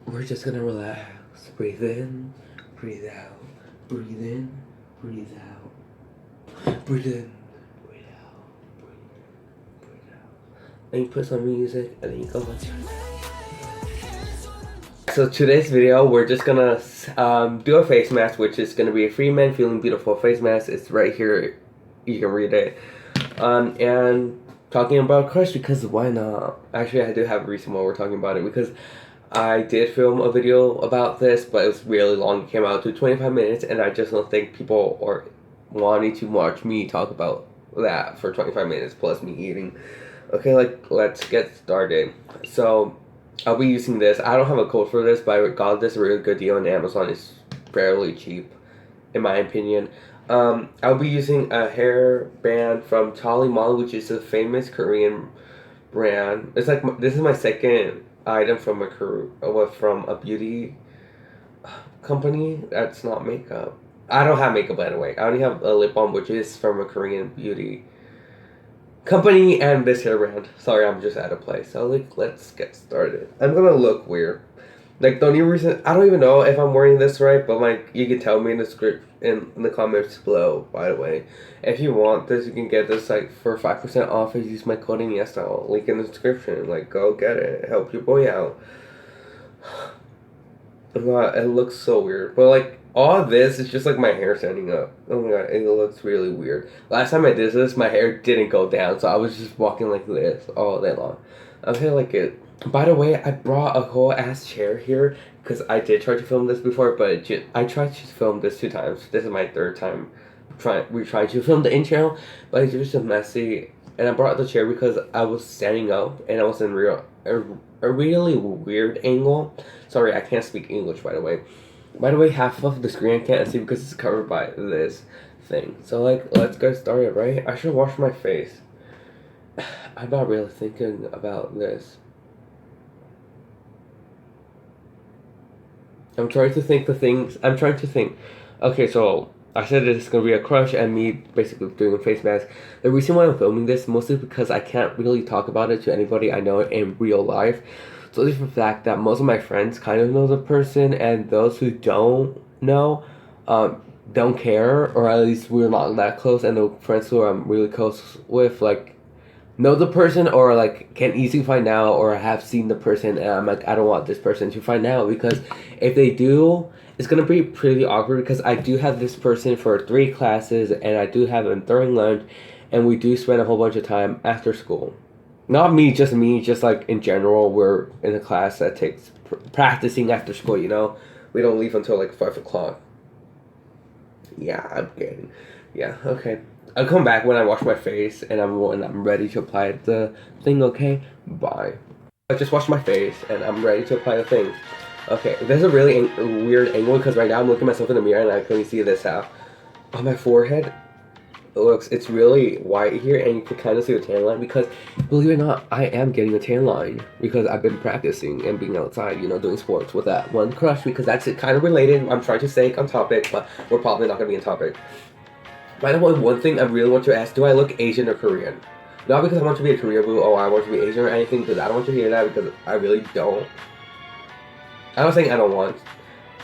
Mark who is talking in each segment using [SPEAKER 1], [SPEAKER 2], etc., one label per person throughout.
[SPEAKER 1] We're just gonna relax. Breathe in, breathe out. Breathe in, breathe out. Breathe in, breathe out. Breathe out. Then you put some music and then you go with your. So today's video, we're just gonna do a face mask, which is gonna be a Free Men Feeling Beautiful face mask. It's right here. You can read it. And talking about crush, because why not? Actually, I do have a reason why we're talking about it, because I did film a video about this, but it was really long. It came out to 25 minutes, and I just don't think people are wanting to watch me talk about that for 25 minutes plus me eating. Okay, let's get started. So I'll be using this. I don't have a code for this, but I got this really good deal on Amazon. It's fairly cheap, in my opinion. I'll be using a hair band from Tonymoly, which is a famous Korean brand. It's like this is my second item from from a beauty company that's not makeup. I don't have makeup, by the way. I only have a lip balm, which is from a Korean beauty company, and this hair brand. Sorry, I'm just out of place. So let's get started. I'm gonna look weird. Like the only reason I don't even know if I'm wearing this right, but like you can tell me in the script in the comments below. By the way, if you want this, you can get this like for 5% off. If you use my code in Yesstyle, link in the description. Like go get it, help your boy out. God, it looks so weird, but like all this is just like my hair standing up. Oh my god, it looks really weird. Last time I did this, my hair didn't go down, so I was just walking like this all day long. I feel like it. By the way, I brought a whole ass chair here because I did try to film this before, but I tried to film this 2 times. This is my third time we tried to film the intro, but it's just messy. And I brought the chair because I was standing up and I was in a really weird angle. Sorry, I can't speak English, by the way. By the way, half of the screen I can't see because it's covered by this thing. So like, let's get started, right? I should wash my face. I'm not really thinking about this. I'm trying to think the things. I'm trying to think. Okay, so I said it's gonna be a crush and me basically doing a face mask. The reason why I'm filming this mostly because I can't really talk about it to anybody I know in real life. So this is the fact that most of my friends kind of know the person, and those who don't know, don't care, or at least we're not that close. And the friends who I'm really close with, like, know the person or like can easily find out or have seen the person, and I'm like, I don't want this person to find out, because if they do, it's gonna be pretty awkward, because I do have this person for 3 classes and I do have him during lunch, and we do spend a whole bunch of time after school. Not me, just like in general, we're in a class that takes practicing after school, you know? We don't leave until like 5 o'clock. Yeah, I'm kidding. Yeah, okay. I'll come back when I wash my face and when I'm ready to apply the thing, okay? Bye. I just washed my face and I'm ready to apply the thing. Okay, there's a really weird angle because right now I'm looking at myself in the mirror and I can only see this half. On my forehead, it's really white here, and you can kind of see the tan line because, believe it or not, I am getting a tan line because I've been practicing and being outside, you know, doing sports with that one crush, because that's it, kind of related. I'm trying to stay on topic, but we're probably not going to be on topic. By the way, one thing I really want to ask, do I look Asian or Korean? Not because I want to be a Korean boo, oh, I want to be Asian or anything, because I don't want to hear that, because I really don't. I'm not saying I don't want.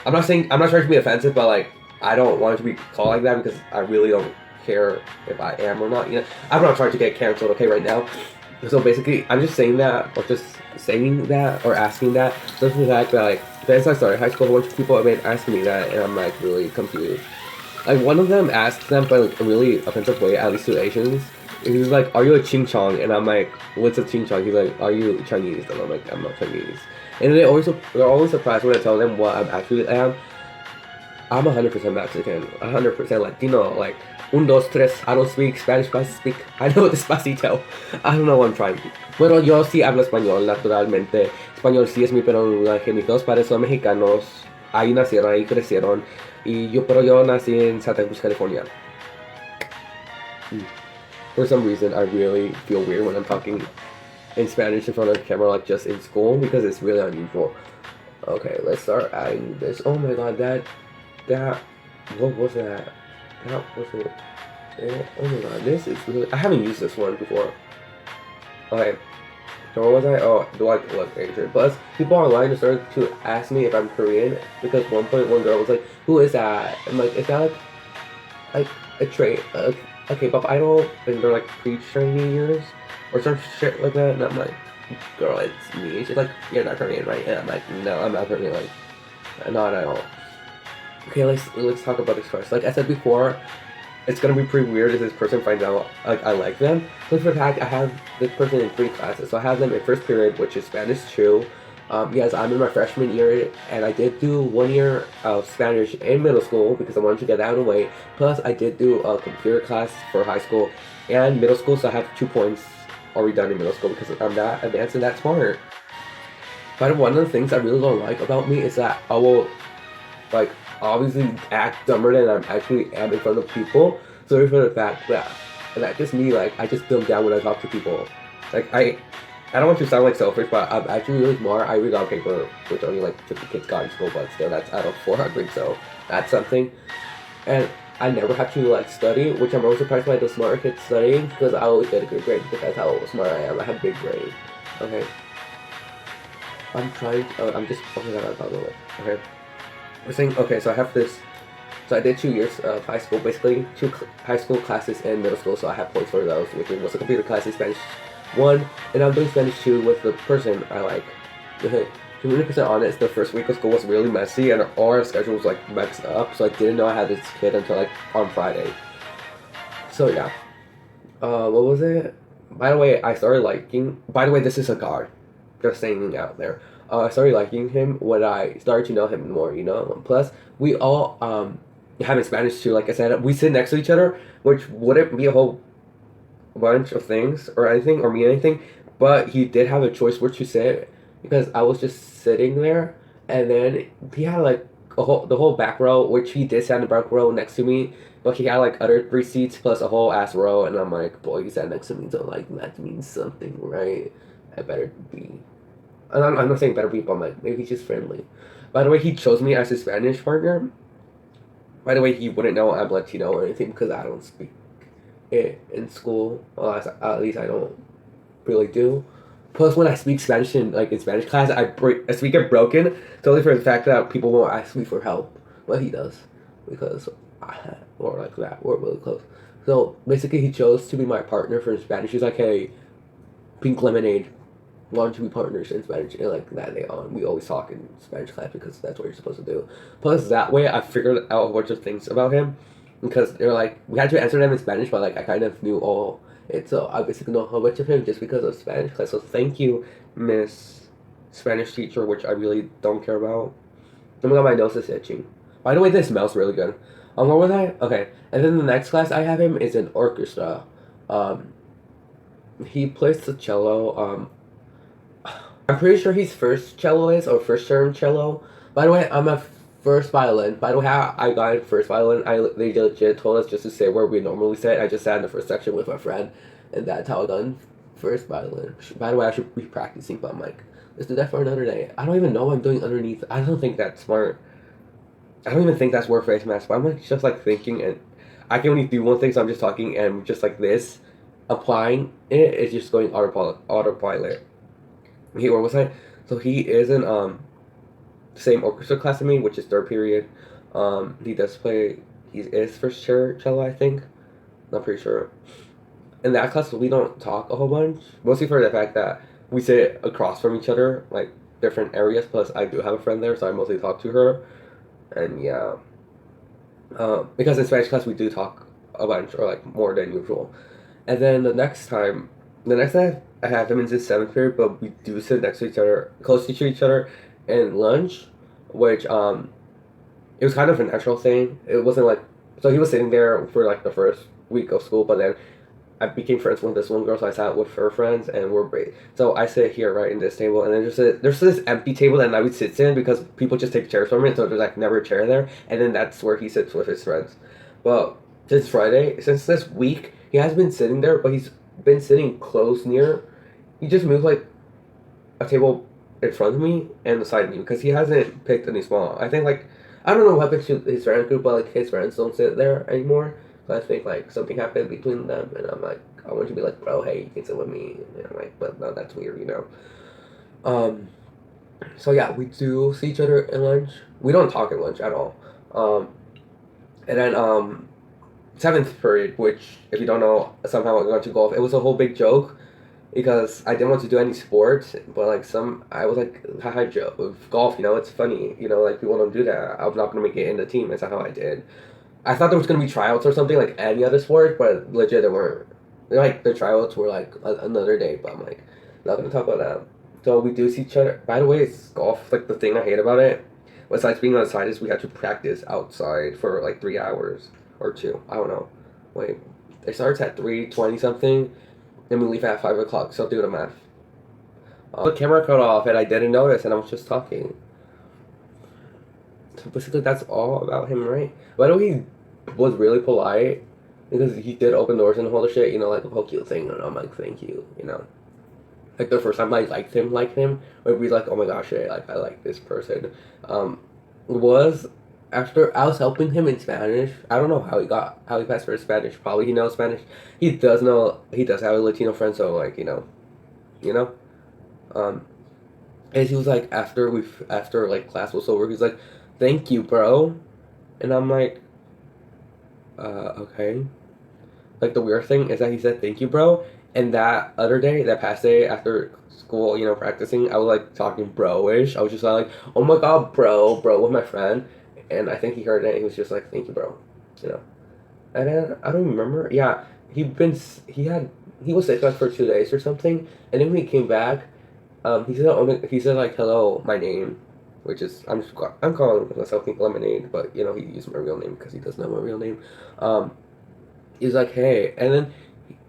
[SPEAKER 1] I'm not trying to be offensive, but like, I don't want it to be called like that because I really don't care if I am or not. You know, I'm not trying to get canceled, okay, right now. So basically, I'm just saying that, or just saying that, or asking that, just for the fact that, like, since I started high school, a bunch of people have been asking me that, and I'm, like, really confused. Like, one of them asked them, but like, a really offensive way, at least to Asians. He was like, "Are you a ching chong?" And I'm like, "What's a ching chong?" He's like, "Are you Chinese?" And I'm like, "I'm not Chinese." And they're always surprised when I tell them what I'm actually am. I'm 100% Mexican, 100% Latino, like, un, dos, tres, I don't speak Spanish, but I speak, I know despacito. I don't know what I'm trying. Bueno, yo sí hablo español, naturalmente. Español sí es mi primer lenguaje. Mis dos padres son mexicanos, ahí nacieron, ahí crecieron. Pero yo nací en Santa Cruz, California. For some reason, I really feel weird when I'm talking in Spanish in front of the camera, like just in school, because it's really unusual. Okay, let's start adding this. Oh my god, that, what was that? That was it. Oh my god, this is really, I haven't used this one before. Okay, Or was I? Oh, do I look Asian? Plus, people online started to ask me if I'm Korean because one point one girl was like, "Who is that?" I'm like, "Is that like a trait, a K-pop idol?" And they're like pre-training years or some shit like that. And I'm like, "Girl, it's me." She's like, "You're not Korean, right?" And I'm like, "No, I'm not Korean. Like, not at all." Okay, let's talk about this first. Like I said before, it's gonna be pretty weird if this person finds out like I like them. So for the fact I have this person in 3 classes. So I have them in first period, which is Spanish 2. Yes, I'm in my freshman year, and I did do 1 year of Spanish in middle school because I wanted to get that out of the way. Plus, I did do a computer class for high school and middle school, so I have 2 points already done in middle school because I'm that advanced and that smart. But one of the things I really don't like about me is that I will like obviously act dumber than I actually am in front of people. Sorry for the fact that just me, like I just dumb down when I talk to people. Like I don't want to sound like selfish, but I'm actually really smart. I read out paper, which only like 50 kids got in school, but still that's out of 400, so that's something. And I never have to like study, which I'm always surprised by the smarter kids studying because I always get a good grade because that's how smart I am. I have big grades. Okay. I'm just fucking that out by the way. Okay. We're saying, okay, so I have this, so I did 2 years of high school, basically high school classes and middle school, so I have points for those, which was a computer class in Spanish 1, and I'm doing Spanish 2 with the person I like. Okay, to be 100% honest, the first week of school was really messy, and all our schedule was like mixed up, so I didn't know I had this kid until like on Friday. So yeah, what was it? By the way, by the way, this is a guy, just saying out there. I started liking him when I started to know him more, you know? Plus, we all have in Spanish too, like I said, we sit next to each other, which wouldn't be a whole bunch of things or anything, or mean anything, but he did have a choice where to sit, because I was just sitting there, and then he had like the whole back row, which he did sit in the back row next to me, but he had like other 3 seats plus a whole ass row, and I'm like, boy, he sat next to me, so like, that means something, right? I better be. I'm not saying better people, I'm like, maybe he's just friendly. By the way, he chose me as his Spanish partner. By the way, he wouldn't know I'm Latino or anything because I don't speak it in school. Well, at least I don't really do. Plus, when I speak Spanish in Spanish class, I speak it broken, totally for the fact that people won't ask me for help. Well, he does, because or like that, we're really close. So basically, he chose to be my partner for Spanish. He's like, hey, pink lemonade, want to be partners in Spanish, and like that day on, we always talk in Spanish class because that's what you're supposed to do. Plus, that way, I figured out a bunch of things about him because they're like we had to answer them in Spanish, but like I kind of knew all it, so I basically know how much of him just because of Spanish class. So thank you, Miss Spanish teacher, which I really don't care about. Oh my god, my nose is itching. By the way, this smells really good. What was I? Okay, and then the next class I have him is an orchestra. Um, he plays the cello. I'm pretty sure he's first celloist or first term cello. By the way, I'm a first violin. By the way, how I got in first violin, they legit told us just to sit where we normally sit. I just sat in the first section with my friend, and that's how I got in first violin. By the way, I should be practicing, but I'm like, let's do that for another day. I don't even know what I'm doing underneath. I don't think that's smart. I don't even think that's worth face mask, but I'm like just like thinking, and I can only do one thing, so I'm just talking, and just like this, applying it is just going autopilot. Where was I? So he is in same orchestra class as me, which is third period. He does play. He is first chair cello, I think. Not pretty sure. In that class, we don't talk a whole bunch, mostly for the fact that we sit across from each other, like different areas. Plus, I do have a friend there, so I mostly talk to her. And yeah, because in Spanish class we do talk a bunch, or like more than usual. And then the next time I have him in his 7th period, but we do sit next to each other, close to each other, in lunch, which it was kind of a natural thing. It wasn't like, so he was sitting there for like the first week of school, but then I became friends with this one girl, so I sat with her friends, and we're great. So I sit here right in this table, and then there's this empty table that nobody sits in because people just take chairs from it, so there's like never a chair there, and then that's where he sits with his friends. Well, since this week, he has been sitting there, but he's been sitting close near. He just moved like a table in front of me and beside me because he hasn't picked any small. I think like I don't know what happened to his friend group, but like his friends don't sit there anymore. So I think like something happened between them, and I'm like, I want to be like, bro, hey, you can sit with me. And I'm like, but no, that's weird, you know. So yeah, we do see each other at lunch. We don't talk at lunch at all. And then seventh period, which if you don't know, somehow I went to golf. It was a whole big joke because I didn't want to do any sports, but like I was like, haha, joke with golf. You know, it's funny. You know, like people don't do that. I'm not gonna make it in the team. That's not how I did. I thought there was gonna be tryouts or something like any other sport, but legit there weren't. Like the tryouts were like another day, but I'm like not gonna talk about that. So we do see each other. By the way, it's golf. Like the thing I hate about it, besides being outside, is we had to practice outside for like 3 hours or two. I don't know. Wait, it starts at 3:20 something, and we leave at 5 o'clock. So do the math. The camera cut off, and I didn't notice, and I was just talking. So basically, that's all about him, right? By the way, he was really polite because he did open doors and all the shit. You know, like the whole cute thing, and I'm like, thank you. You know. Like the first time I liked him, where we like, oh my gosh, like I like this person, was after I was helping him in Spanish. I don't know how he passed for Spanish. Probably he knows Spanish. He does have a Latino friend, so like you know, and he was like after like class was over, he's like, thank you, bro, and I'm like, okay. Like the weird thing is that he said thank you, bro. And that other day, that past day after school, you know, practicing, I was like talking bro-ish. I was just like, oh my god, bro, with my friend. And I think he heard it and he was just like, thank you, bro. You know. And then, I don't remember. Yeah, he was sick like for 2 days or something. And then when he came back, he said like, hello, my name. Which is, I'm calling myself Lemonade. But, you know, he used my real name because he doesn't know my real name. He's like, hey. And then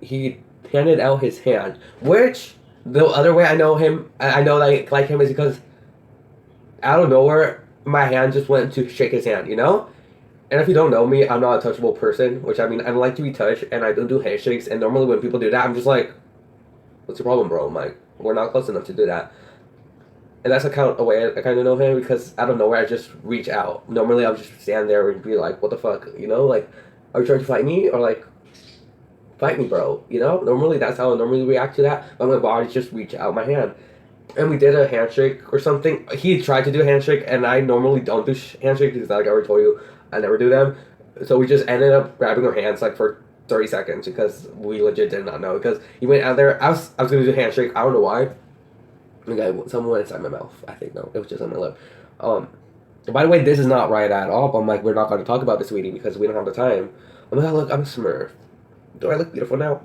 [SPEAKER 1] he handed out his hand, which the other way I know him, I know like him is because out of nowhere my hand just went to shake his hand, you know. And if you don't know me, I'm not a touchable person, which I mean I like to be touched and I don't do handshakes. And normally when people do that, I'm just like, what's your problem, bro? I'm like, we're not close enough to do that. And that's a way I kind of know him because out of nowhere I just reach out. Normally I'll just stand there and be like, what the fuck, you know, like, are you trying to fight me or like, fight me, bro, you know? Normally, that's how I normally react to that. But my body just reach out my hand. And we did a handshake or something. He tried to do a handshake, and I normally don't do handshakes because, like I already told you, I never do them. So we just ended up grabbing our hands, like, for 30 seconds because we legit did not know. Because he went out there, I was going to do a handshake. I don't know why. Okay, someone went inside my mouth. I think, no, it was just on my lip. By the way, this is not right at all. But I'm like, we're not going to talk about this, sweetie, because we don't have the time. Oh my god, look, I'm a Smurf. Do I look beautiful now?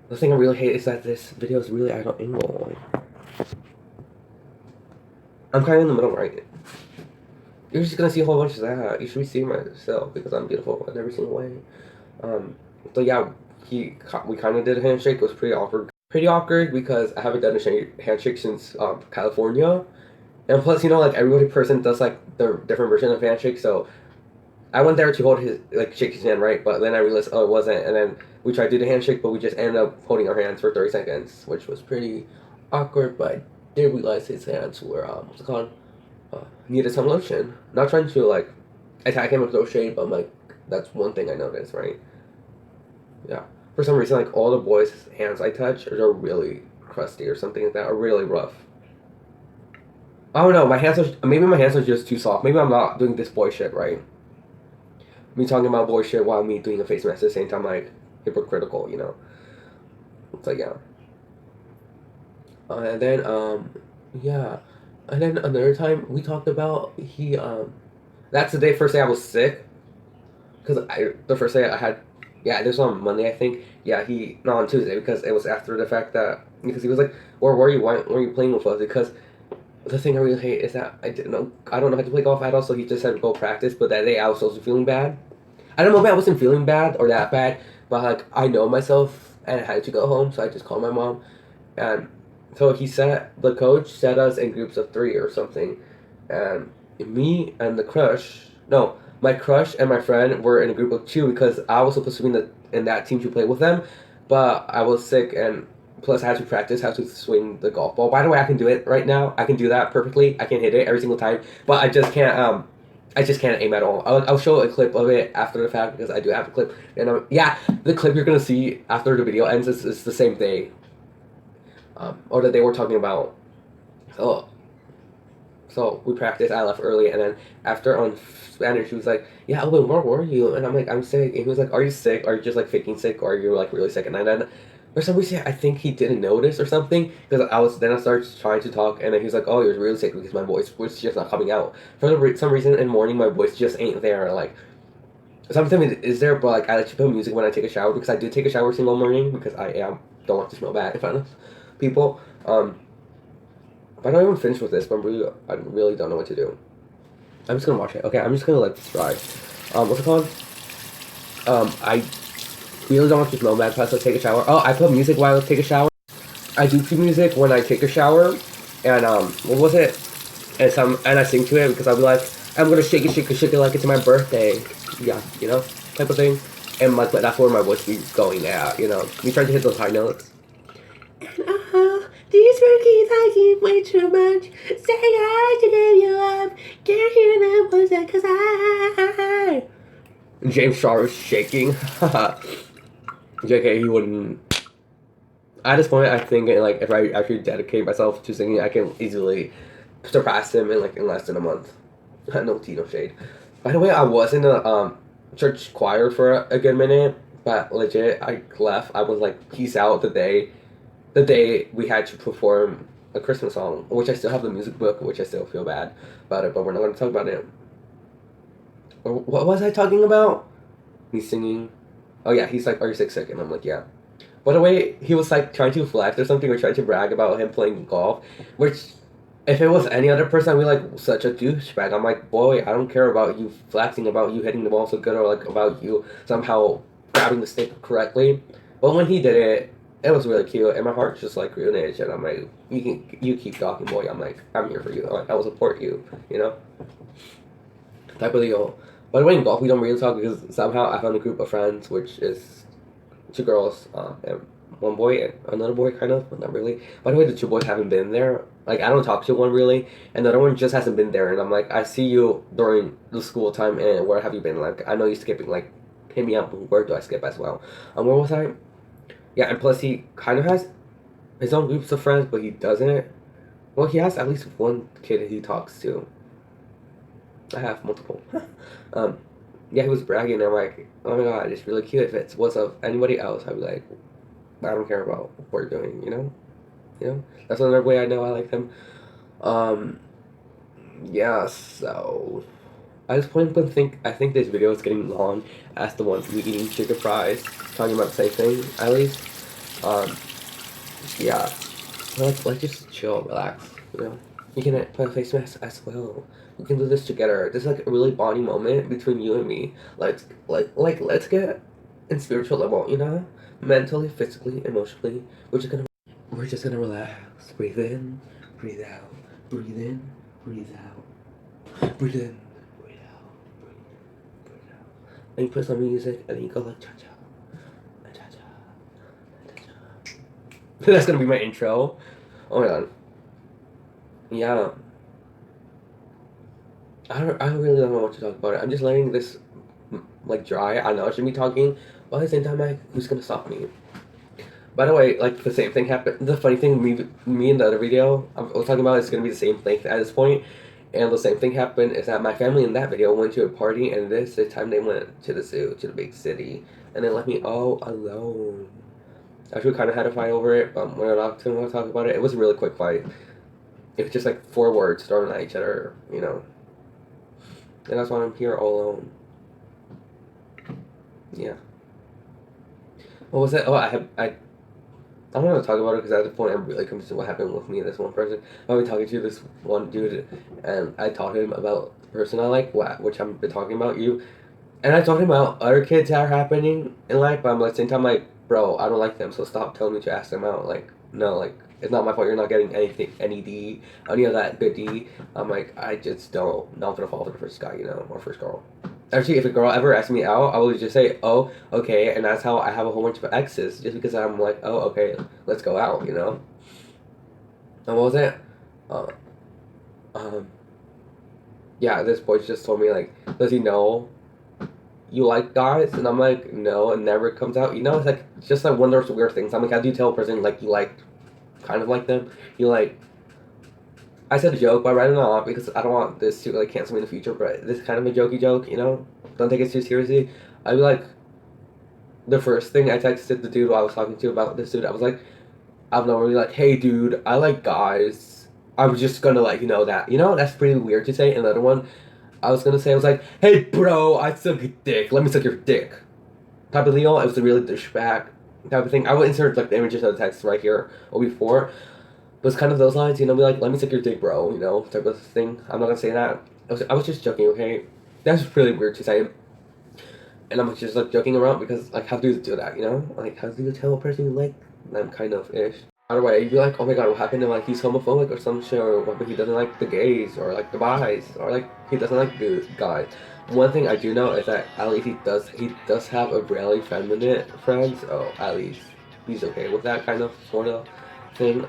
[SPEAKER 1] The thing I really hate is that this video is really at an angle. I'm kind of in the middle right. You're just gonna see a whole bunch of that. You should be seeing myself because I'm beautiful in every single way. So yeah, we kind of did a handshake. It was pretty awkward. Pretty awkward because I haven't done a handshake since California. And plus, you know, like every person does like the different version of handshake, so I went there to hold his, like, shake his hand, right? But then I realized, oh, it wasn't. And then we tried to do the handshake, but we just ended up holding our hands for 30 seconds, which was pretty awkward. But I did realize his hands were, what's it called? Needed some lotion. Not trying to, like, attack him with no shade, but, like, that's one thing I noticed, right? Yeah. For some reason, like, all the boys' hands I touch are really crusty or something like that, or really rough. I don't know, maybe my hands are just too soft. Maybe I'm not doing this boy shit, right? Me talking about boy shit while me doing a face mask at the same time, like, hypocritical, you know? It's like, yeah. And then, yeah. And then another time we talked about, that's the first day I was sick. Because the first day I had, yeah, this was on Monday, I think. Yeah, no, on Tuesday, because it was after the fact that, because he was like, where were you? Why were you playing with us? Because the thing I really hate is that I don't know how to play golf at all, so he just had to go practice, but that day I was also feeling bad. I don't know if I wasn't feeling bad or that bad, but like I know myself and I had to go home, so I just called my mom. And so the coach set us in groups of 3 or something. And me and my crush and my friend were in a group of 2 because I was supposed to be in that team to play with them, but I was sick and plus I had to practice how to swing the golf ball. By the way, I can do it right now. I can do that perfectly. I can hit it every single time, but I just can't I just can't aim at all. I'll show a clip of it after the fact because I do have a clip. And yeah, the clip you're gonna see after the video ends is the same day. Or that they were talking about. So we practiced. I left early, and then after on Spanish, he was like, "Yeah, Owen, where were you?" And I'm like, "I'm sick." And he was like, "Are you sick? Are you just like faking sick, or are you like really sick?" And then for some reason, I think he didn't notice or something because I started trying to talk, and then he was like, "Oh, you're really sick because my voice was just not coming out for some reason." In the morning, my voice just ain't there. Like sometimes it is there, but like I like to put music when I take a shower because I do take a shower single morning because don't want to smell bad in front of people. But I don't even finish with this, but I really don't know what to do. I'm just gonna watch it. Okay, I'm just gonna let this dry. What's it called? I really don't want to smell bad, plus I take a shower. Oh, I put music while I take a shower. I do put music when I take a shower, and what was it? And I sing to it because I'll be like, I'm gonna shake it, shake it, shake it like it's my birthday. Yeah, you know, type of thing. And that's where my voice be going at, you know. You trying to hit those high notes. These rookies I keep way too much. Say I to give you up. Can't hear them voice cause I. James Shaw is shaking. JK, he wouldn't. At this point, I think like if I actually dedicate myself to singing, I can easily surpass him in less than a month. No tea, no shade. By the way, I was in a church choir for a good minute, but legit, I left. I was like, peace out the day we had to perform a Christmas song, which I still have the music book, which I still feel bad about it, but we're not going to talk about it. What was I talking about? He's singing. Oh yeah, he's like, are you sick? And I'm like, yeah. By the way, he was like trying to flex or something, or trying to brag about him playing golf, which if it was any other person, I'd be like such a douchebag. I'm like, boy, I don't care about you flexing, about you hitting the ball so good, or like about you somehow grabbing the stick correctly. But when he did it, it was really cute, and my heart just like grew an inch, and I'm like, you keep talking, boy. I'm like, I'm here for you. I will support you, you know. Type of deal. By the way, in golf, we don't really talk because somehow I found a group of friends, which is two girls, and one boy and another boy, kind of, but not really. By the way, the two boys haven't been there. Like, I don't talk to one really, and the other one just hasn't been there. And I'm like, I see you during the school time, and where have you been? Like, I know you're skipping. Like, hit me up. Where do I skip as well? Where was I? Yeah, and plus he kind of has his own groups of friends, but he doesn't. Well, he has at least one kid he talks to. I have multiple. Yeah, he was bragging, and I'm like, oh my god, it's really cute. If it was of anybody else, I'd be like, I don't care about what you're doing, you know? You know? That's another way I know I like him. Yeah, so I just point to think I think this video is getting long as the one me eating chicken fries, talking about the same thing, at least. Yeah. So let's just chill, relax, you know? You can put a face mask as well. We can do this together. This is like a really bonding moment between you and me. Let's get in spiritual level, you know? Mentally, physically, emotionally. We're just gonna relax. Breathe in, breathe out. Breathe in, breathe out. Breathe in, breathe out. Breathe out. And you put some music and then you go like cha cha. Cha cha. Cha cha. That's gonna be my intro. Oh my god. Yeah. I really don't know what to talk about it. I'm just letting this like dry. I know I should be talking, but at the same time, like, who's gonna stop me? By the way, like the same thing happened. The funny thing, me in the other video I was talking about, is gonna be the same thing at this point, and the same thing happened is that my family in that video went to a party, and this time they went to the zoo, to the big city, and they left me all alone. Actually, kind of had a fight over it, but we're not gonna talk about it. It was a really quick fight. It was just like 4 words thrown at each other, you know. And that's why I'm here all alone. Yeah. What was it? Oh, I don't want to talk about it because at this point I'm really confused what happened with me and this one person. I've been talking to this one dude, and I taught him about the person I like, which I've been talking about you, and I told him about other kids that are happening in life, but I'm like, same time, like, bro, I don't like them, so stop telling me to ask them out. Like, no, like, it's not my fault you're not getting any D, any of that good D. I'm like, I just not gonna fall for the first guy, you know, or first girl. Actually, if a girl ever asks me out, I will just say, oh, okay, and that's how I have a whole bunch of exes, just because I'm like, oh, okay, let's go out, you know? And what was it? yeah, this boy just told me like, does he know you like guys? And I'm like, no, it never comes out. You know, it's like just like one of those weird things. I'm like, how do you tell a person like you like kind of like them? You like. I said a joke, but I read it off because I don't want this to like cancel me in the future. But this is kind of a jokey joke, you know. Don't take it too seriously. I'd be like, the first thing I texted the dude I was talking to about this dude, I was like, I'm normally like, hey dude, I like guys. I was just gonna let you know that. You know, that's pretty weird to say. Another one, I was gonna say, I was like, hey bro, I suck your dick. Let me suck your dick. Type of deal. It was a really douchebag type of thing. I would insert like the images of the text right here or before. But it's kind of those lines, you know, be like, let me suck your dick, bro, you know, type of thing. I'm not gonna say that. I was just joking, okay? That's really weird to say. And I'm just like joking around because like how do you do that, you know? Like how do you tell a person you like them kind of ish? Either way, you'd be like, oh my god, what happened to like he's homophobic or some shit, or what, he doesn't like the gays or like the bis or like he doesn't like the guys. One thing I do know is that at least he does have a really feminine friend, so at least he's okay with that kind of sort of thing.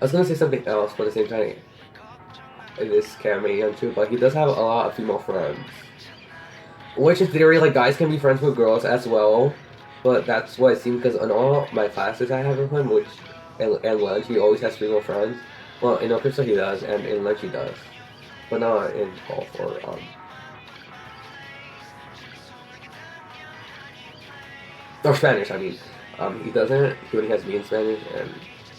[SPEAKER 1] I was gonna say something else, but at the same time, this can't be too. But he does have a lot of female friends, which in theory, like guys can be friends with girls as well. But that's what it seems because in all my classes I have with him, which and lunch, he always has female friends. Well, in orchestra he does, and in lunch he does, but not in golf or Spanish. I mean, he doesn't. He only has me in Spanish, and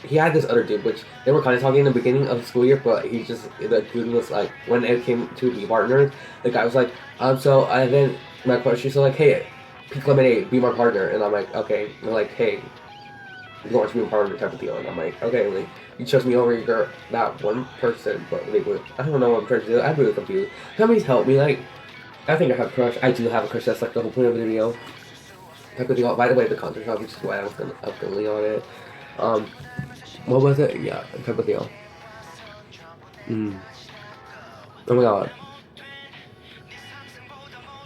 [SPEAKER 1] he had this other dude, which they were kind of talking in the beginning of the school year, but he just, the dude was like, when it came to be partners, the guy was like, so, and then my question is like, hey, pick lemonade, be my partner, and I'm like, okay, and they're like, hey, you want to be my partner type of deal, and I'm like, okay, like, you chose me over your, that one person, but they were, I don't know what I'm trying to do, I'm really confused. Somebody's help me, like, I think I have a crush, I do have a crush, that's like the whole point of the video, type of deal. By the way, the concert shop, which is why I was gonna up the link on it, what was it? Yeah, type of deal. Oh my god.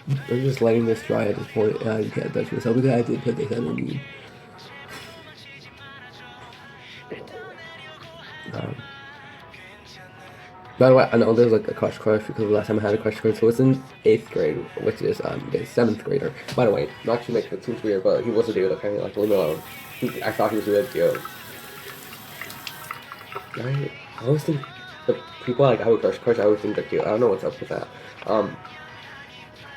[SPEAKER 1] I'm just letting this dry at this point, and I can't touch myself because I did put this underneath. By the way, I know there's like a crush because the last time I had a crush, so it was in 8th grade, which is the 7th grader. By the way, not to make it too weird, but he was a dude, okay? Like, leave me alone. I thought he was really cute. I always think the people like I have a crush, I always think they're cute. I don't know what's up with that. Oh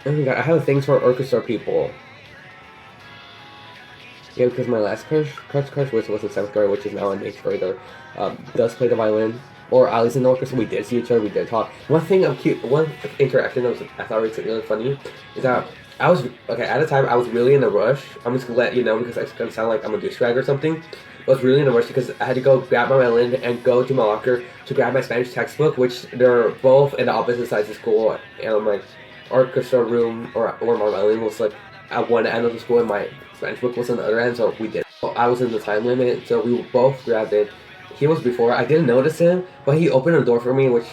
[SPEAKER 1] my god, I have things for orchestra people. Yeah, because my last crush, which was in 7th grade, which is now in 8th grader, does play the violin. Or at least in the orchestra, we did see each other, we did talk. One thing of cute, one interaction that I thought was really funny is that I was, okay, at the time I was really in a rush. I'm just gonna let you know because it's gonna sound like I'm a douchebag or something. I was really in a rush because I had to go grab my violin and go to my locker to grab my Spanish textbook, which they're both in the opposite sides of school. And my orchestra room or my violin was like at one end of the school and my Spanish book was on the other end, so we did. So I was in the time limit, so we both grabbed it. He was before. I didn't notice him, but he opened a door for me, which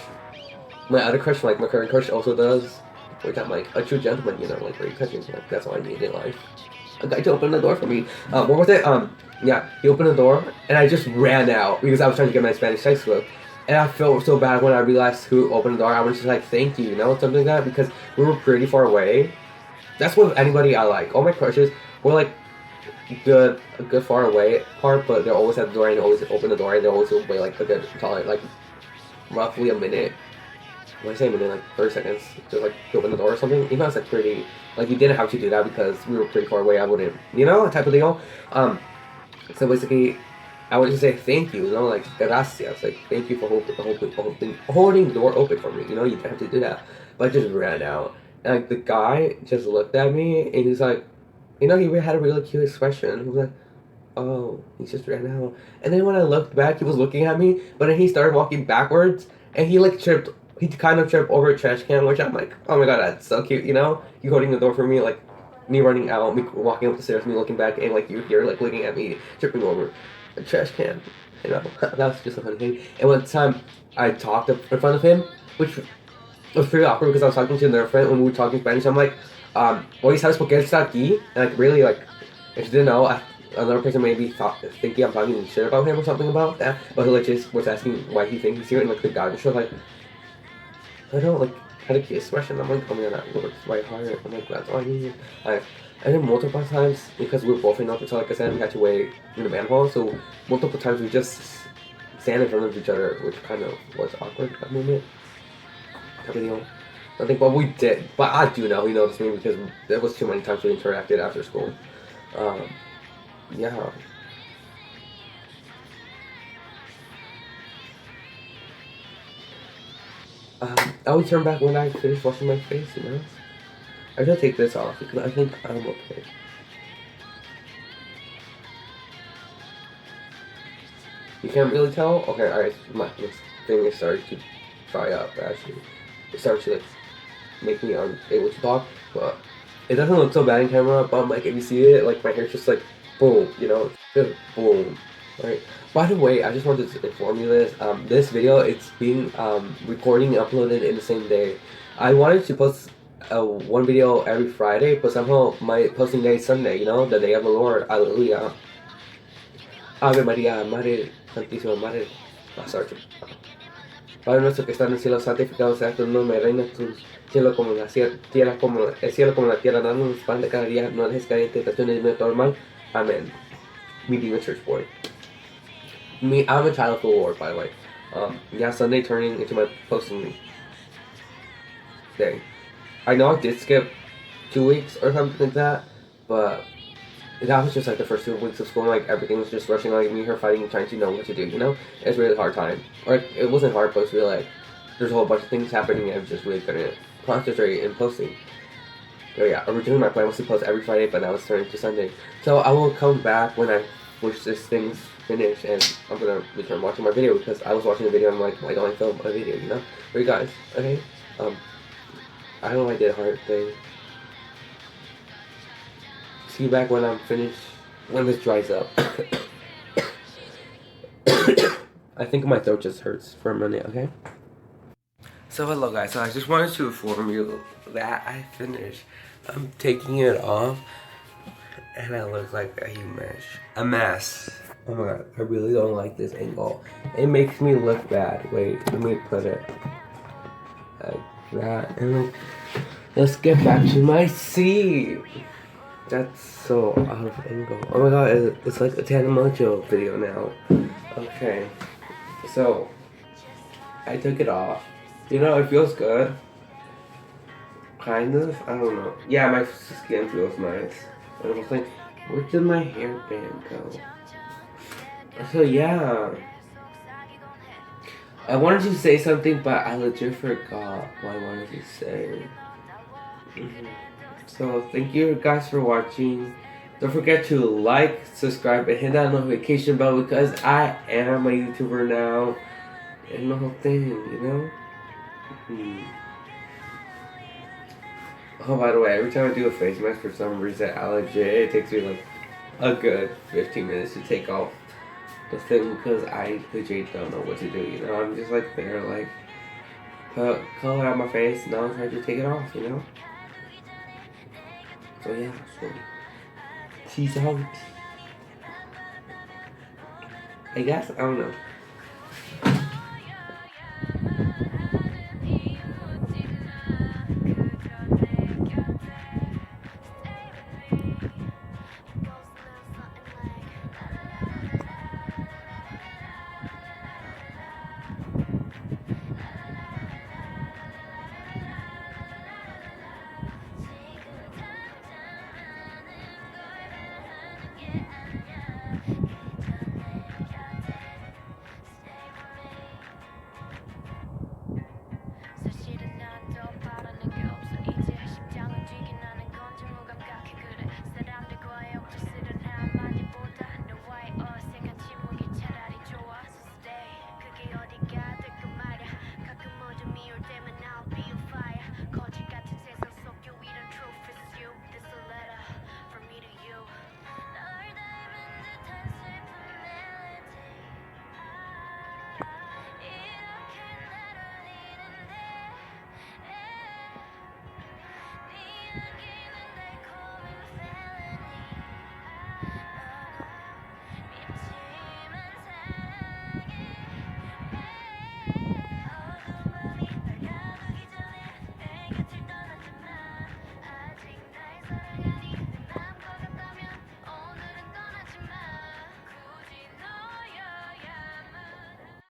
[SPEAKER 1] my other crush, like my current crush, also does. Which I'm like a true gentleman, you know, like very touching. Like that's all I need in life. A guy to open the door for me. What was it? Yeah, he opened the door, and I just ran out because I was trying to get my Spanish textbook. And I felt so bad when I realized who opened the door. I was just like, thank you, you know, something like that, because we were pretty far away. That's with anybody I like. All my crushes were like a good far away part, but they're always at the door and always open the door and they always wait like a good like roughly a minute. When I say a minute, like 30 seconds, just like to open the door or something. Even though it's like pretty, like you didn't have to do that because we were pretty far away. I wouldn't, you know, type of deal. So basically, I would just say thank you, you know, like gracias, like thank you for holding the door open for me. You know, you didn't have to do that, but I just ran out. And like the guy just looked at me and he's like, you know, he had a really cute expression. He was like, oh, he just ran out. And then when I looked back, he was looking at me, but then he started walking backwards, and he like tripped. He kind of tripped over a trash can, which I'm like, oh my god, that's so cute, you know? You holding the door for me, like me running out, me walking up the stairs, me looking back, and like you here, like looking at me, tripping over a trash can. You know, that was just a funny thing. And one time, I talked in front of him, which was pretty awkward because I was talking to another friend when we were talking Spanish. I'm like, oye, ¿sabes por qué está aquí? And like, really, like, if you didn't know, another person maybe thinking I'm talking shit about him or something about that, but he like just was asking why he thinks he's here, and like the guy was like, I don't like had a kiss expression. I'm like, oh my god, that works my heart. I'm like, that's all I need. I did multiple times because we were both in North, so like I said, we had to wait in the manhole, so multiple times we just stand in front of each other, which kind of was awkward at the moment. I think, but we did. But I do know he noticed me because there was too many times we interacted after school. Yeah. I would turn back when I finish washing my face, you know? I should take this off because I think I'm okay. You can't really tell? Okay, alright, my thing is starting to dry up, actually. It starts to, like, make me unable to talk, but it doesn't look so bad in camera, but, like, if you see it, like, my hair's just, like, boom, you know? Just boom, right? By the way, I just wanted to inform you this. This video, it's being, recording and uploaded in the same day. I wanted to post one video every Friday, but somehow my posting day is Sunday, you know? The day of the Lord, Hallelujah. Ave María, Madre Santísima, Madre. Sorry. Padre nuestro que está en el cielo, santificado sea tu nombre, reina tu cielo como la tierra, como el cielo como la tierra, danos pan de cada día, no dejes caer en tentaciones, no todo el mal. Amen. Me being a church boy. I'm a child of the Lord, by the way. Yeah, Sunday turning into my posting day. I know I did skip 2 weeks or something like that, but that was just like the first 2 weeks of school, and like everything was just rushing, like me and her fighting and trying to know what to do, you know? It was a really hard time. Or like, it wasn't hard, but it was really like, there's a whole bunch of things happening and I was just really couldn't concentrate in posting. So yeah, originally my plan was to post every Friday, but now it's turning to Sunday. So I will come back when I wish this thing's finished, and I'm gonna return watching my video because I was watching the video and I'm like, why don't I film a video, you know? But you guys, okay? I know I did a hard thing. See you back when I'm finished, when this dries up. I think my throat just hurts for a minute, okay? So hello guys, so I just wanted to inform you that I finished. I'm taking it off, and I look like a mess. Oh my god, I really don't like this angle. It makes me look bad. Wait, let me put it like that, and let's get back to my seat. That's so out of angle. Oh my god, it's like a Tonymoly video now. Okay, so I took it off. You know, it feels good. Kind of. I don't know. Yeah, my skin feels nice. And I was like, where did my hairband go? So yeah. I wanted to say something, but I legit forgot what I wanted to say. So thank you guys for watching. Don't forget to like, subscribe, and hit that notification bell because I am a YouTuber now. And the whole thing, you know? Oh, by the way, every time I do a face mask for some reason, it takes me like a good 15 minutes to take off the thing because I legit don't know what to do, you know? I'm just like there, like, put color on my face, now I'm trying to take it off, you know? So yeah, so peace out. I guess, I don't know.